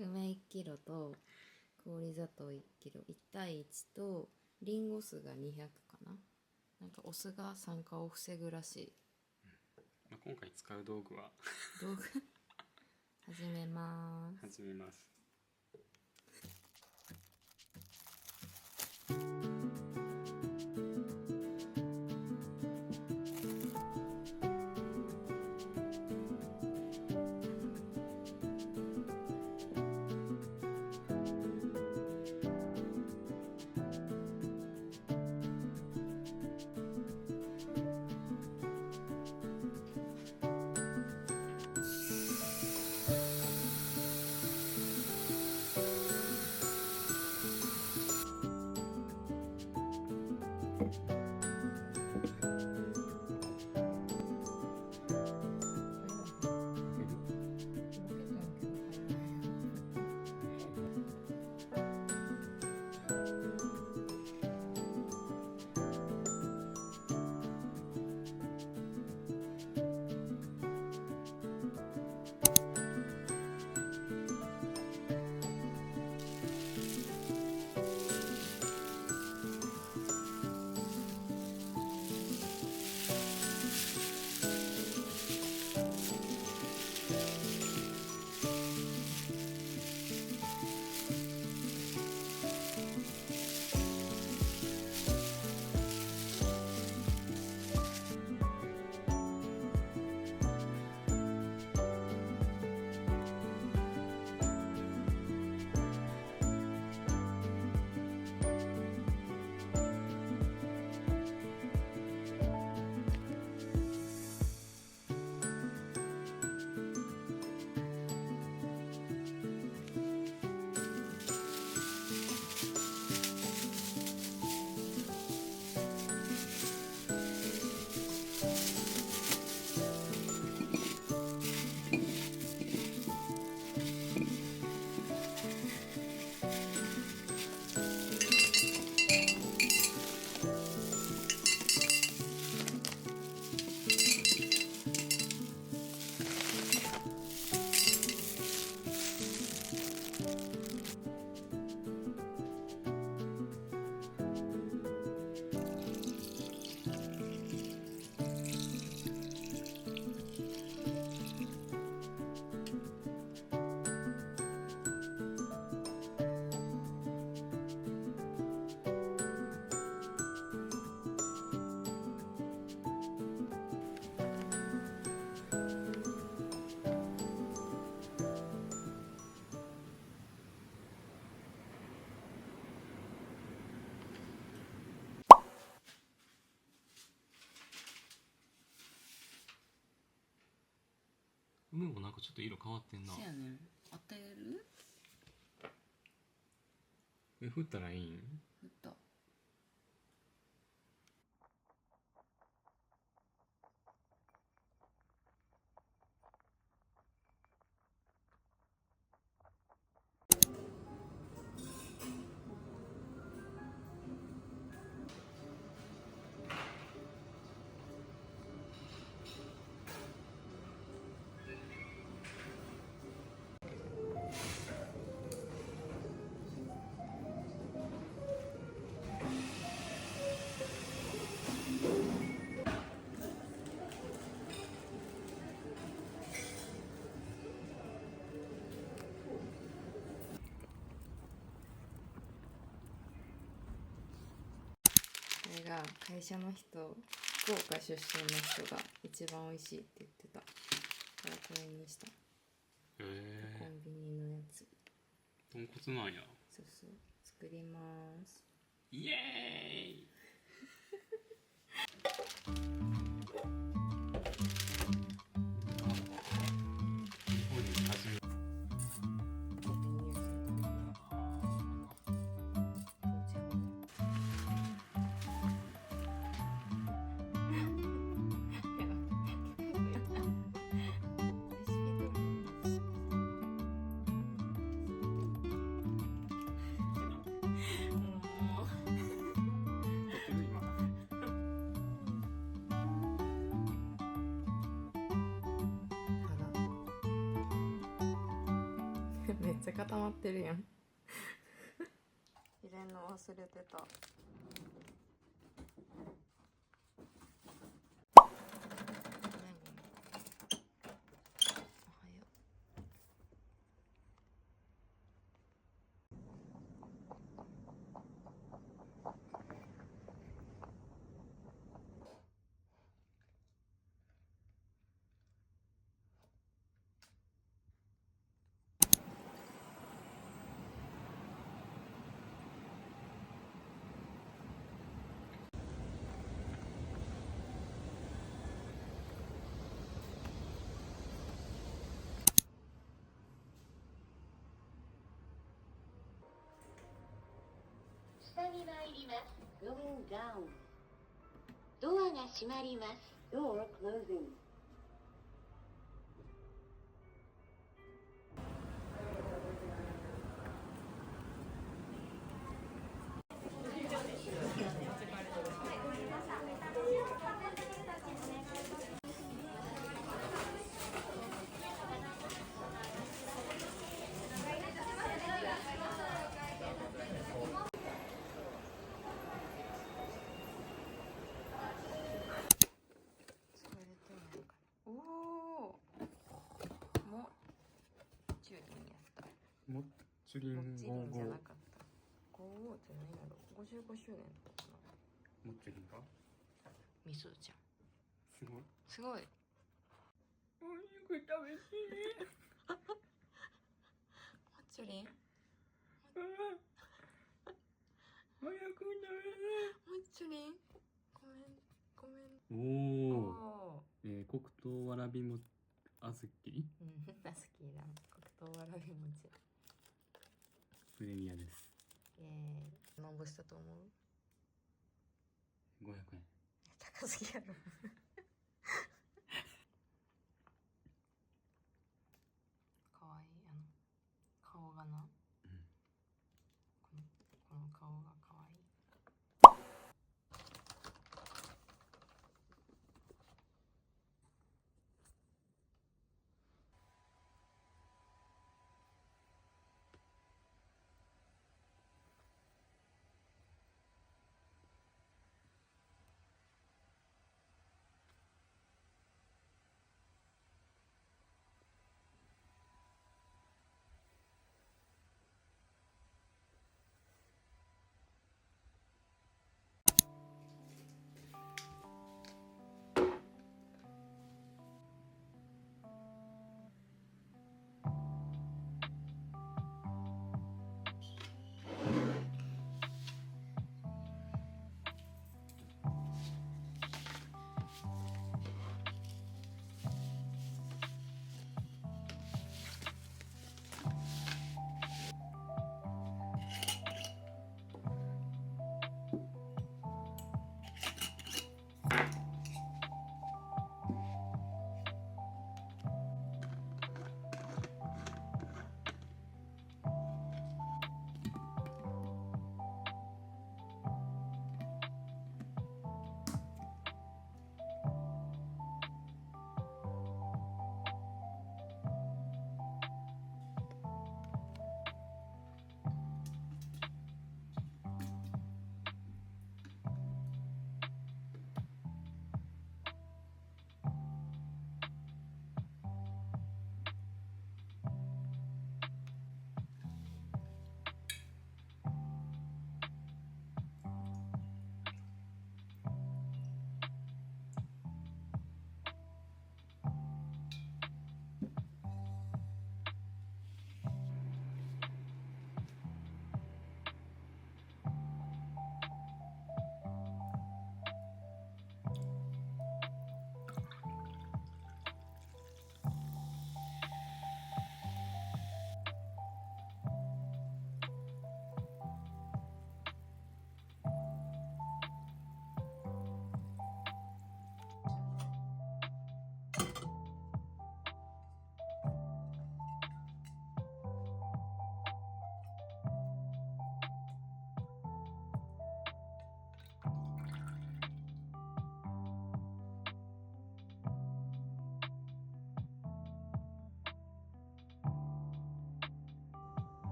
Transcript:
梅1キロと氷砂糖1キロ、1対1とリンゴ酢が200かな。なんかお酢が酸化を防ぐらしい。今回使う道具は道具始めます。始めます。梅もなんかちょっと色変わってんな。そうやねん。当てる？振ったらいいん？振った。これが会社の人、福岡出身の人が一番美味しいって言ってたからこれにした。コンビニのやつ。豚骨なんや。そうそう、作ります。イエーイっちゃ固まってるやん入れんの忘れてた。下に参ります。Going down. ドアが閉まります。Door closing. おお。もチューリンやった。もっちりんもっちりんじゃな55。かった。55って何やろ。55周年とかかな。もっちりんか。みそちゃん。すごい。すごい。お肉食べてもっちりん。早く食べて。もっちりん。ごめん。ごめん。おお。お黒糖わらびもあずきうん、好きだ。黒糖わらび餅。プレミアです。イエーイ。何ぼしたと思う？ 500円。高すぎやろ。